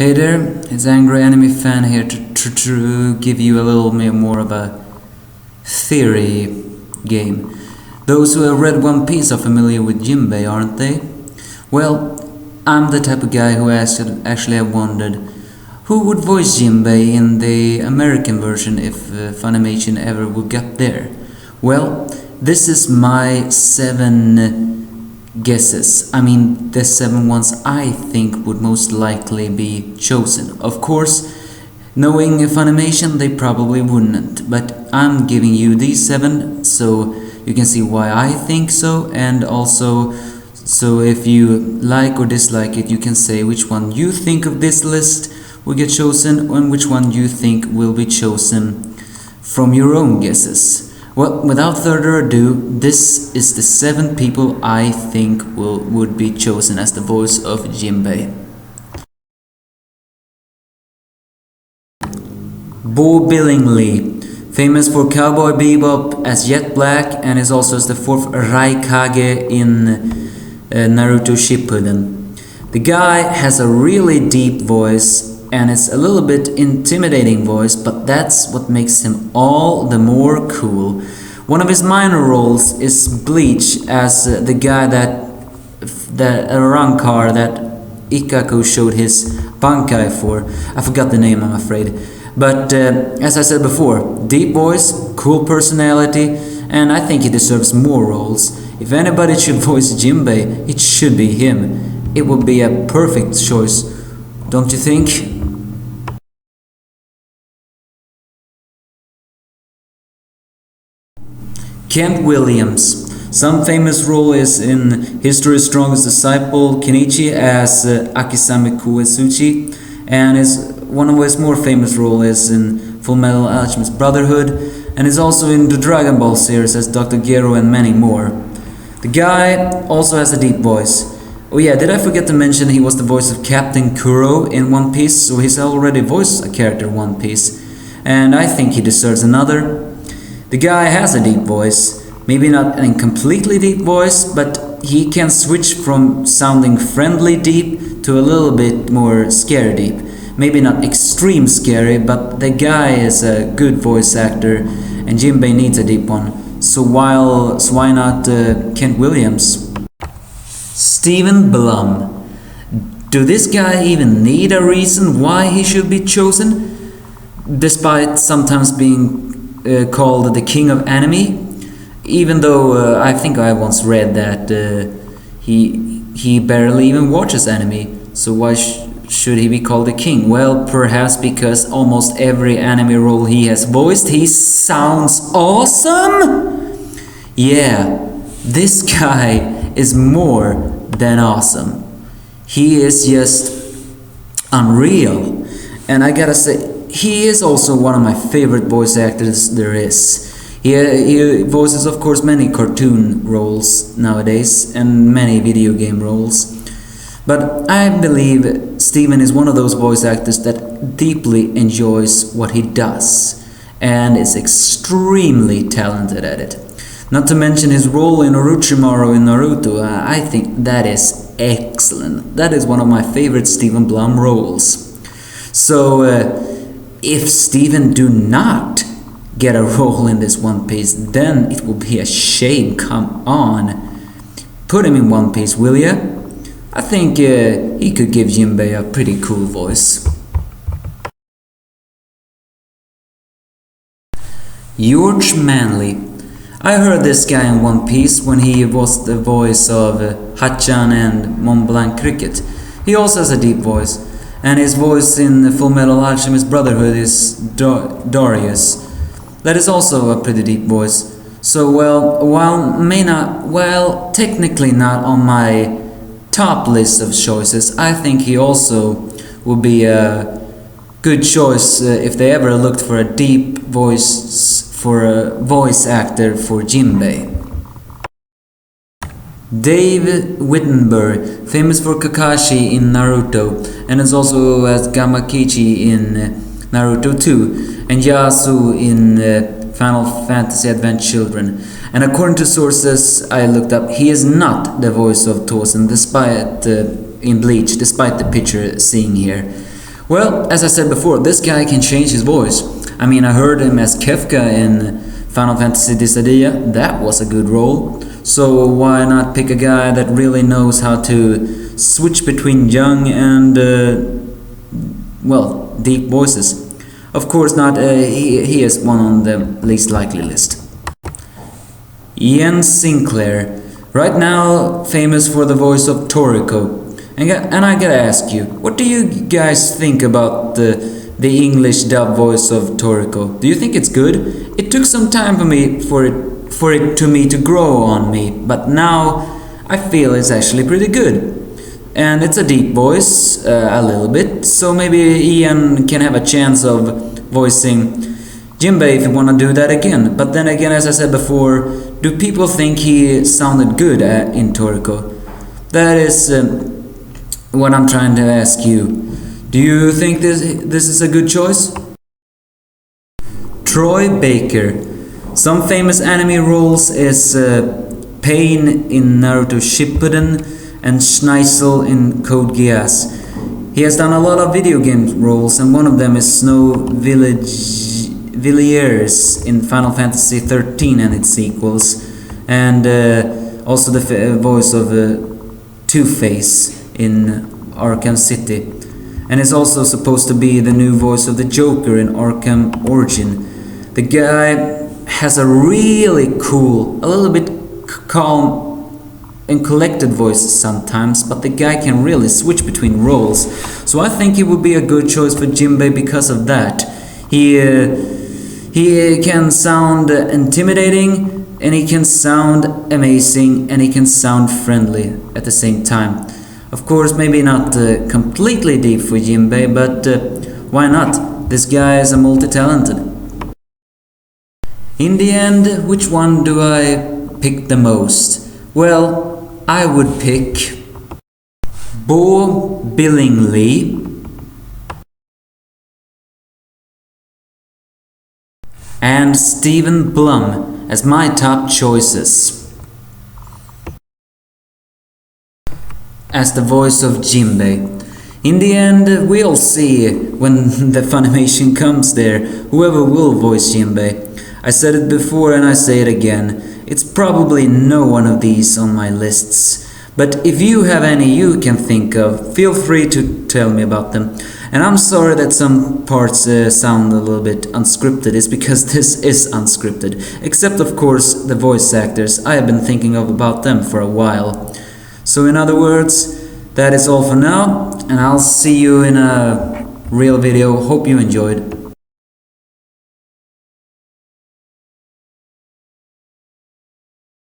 Hey there, it's Angry Anime Fan here to give you a little bit more of a theory game. Those who have read One Piece are familiar with Jinbei, aren't they? Well, I'm the type of guy who actually have wondered who would voice Jinbei in the American version if Funimation ever would get there. Well, this is my 7 guesses. I mean, the 7 ones I think would most likely be chosen. Of course, knowing Funimation, they probably wouldn't, but I'm giving you these 7 so you can see why I think so, and also so if you like or dislike it, you can say which one you think of this list will get chosen and which one you think will be chosen from your own guesses. Well, without further ado, this is the 7 people I think would be chosen as the voice of Jinbei. Bo Billingsley, famous for Cowboy Bebop as Jet Black and is also as the 4th Raikage in Naruto Shippuden. The guy has a really deep voice and it's a little bit intimidating voice, but that's what makes him all the more cool. One of his minor roles is Bleach as the guy that Rankar that Ikkaku showed his Bankai for. I forgot the name, I'm afraid. But as I said before, deep voice, cool personality, and I think he deserves more roles. If anybody should voice Jinbei, it should be him. It would be a perfect choice, don't you think? Kent Williams. Some famous role is in History's Strongest Disciple, Kenichi as Akisame Kuetsuchi, and one of his more famous role is in Fullmetal Alchemist Brotherhood, and is also in the Dragon Ball series as Dr. Gero and many more. The guy also has a deep voice. Oh yeah, did I forget to mention he was the voice of Captain Kuro in One Piece, so he's already voiced a character in One Piece, and I think he deserves another. The guy has a deep voice, maybe not a completely deep voice, but he can switch from sounding friendly deep to a little bit more scary deep. Maybe not extreme scary, but the guy is a good voice actor and Jinbei needs a deep one. So why not Kent Williams? Stephen Blum. Do this guy even need a reason why he should be chosen? Despite sometimes being called the king of anime, even though I think I once read that he barely even watches anime, so why should he be called the king? Well, perhaps because almost every anime role he has voiced, he sounds awesome! Yeah, this guy is more than awesome. He is just unreal, and I gotta say, he is also one of my favorite voice actors there is. He voices, of course, many cartoon roles nowadays and many video game roles. But I believe Steven is one of those voice actors that deeply enjoys what he does and is extremely talented at it. Not to mention his role in Orochimaru in Naruto, I think that is excellent. That is one of my favorite Stephen Blum roles. So if Steven do not get a role in this One Piece, then it will be a shame. Come on, put him in One Piece, will ya? I think he could give Jinbei a pretty cool voice. George Manley. I heard this guy in One Piece when he was the voice of Hachan and Mont Blanc Cricket. He also has a deep voice. And his voice in Fullmetal Alchemist Brotherhood is Darius. That is also a pretty deep voice. So while technically not on my top list of choices, I think he also would be a good choice if they ever looked for a deep voice for a voice actor for Jinbei. Dave Wittenberg, famous for Kakashi in Naruto, and is also as Gamakichi in Naruto 2, and Yasu in Final Fantasy Advent Children. And according to sources I looked up, he is not the voice of Tosen in Bleach, despite the picture seeing here. Well, as I said before, this guy can change his voice. I mean, I heard him as Kefka in Final Fantasy Dissidia. That was a good role. So why not pick a guy that really knows how to switch between young and, well, deep voices? Of course not, he is one on the least likely list. Sinclair, right now famous for the voice of Toriko. And I gotta ask you, what do you guys think about the English dub voice of Toriko? Do you think it's good? It took some time for it to grow on me, but now I feel it's actually pretty good. And it's a deep voice, a little bit, so maybe Ian can have a chance of voicing Jinbei if you wanna do that again. But then again, as I said before, do people think he sounded good in Toriko? That is what I'm trying to ask you. Do you think this is a good choice? Troy Baker. Some famous anime roles is Pain in Naruto Shippuden and Schneisel in Code Geass. He has done a lot of video game roles, and one of them is Snow Villiers in Final Fantasy XIII and its sequels, and also the voice of Two-Face in Arkham City, and is also supposed to be the new voice of the Joker in Arkham Origin. The guy has a really cool, a little bit calm and collected voice sometimes, but the guy can really switch between roles. So I think he would be a good choice for Jinbei because of that. He can sound intimidating, and he can sound amazing, and he can sound friendly at the same time. Of course, maybe not completely deep for Jinbei, but why not? This guy is a multi-talented. In the end, which one do I pick the most? Well, I would pick Bo Billingsley and Stephen Blum as my top choices as the voice of Jinbei. In the end, we'll see when the Funimation comes there, whoever will voice Jinbei. I said it before and I say it again, it's probably no one of these on my lists. But if you have any you can think of, feel free to tell me about them. And I'm sorry that some parts sound a little bit unscripted. It's because this is unscripted. Except of course the voice actors. I have been thinking about them for a while. So in other words, that is all for now, and I'll see you in a real video. Hope you enjoyed.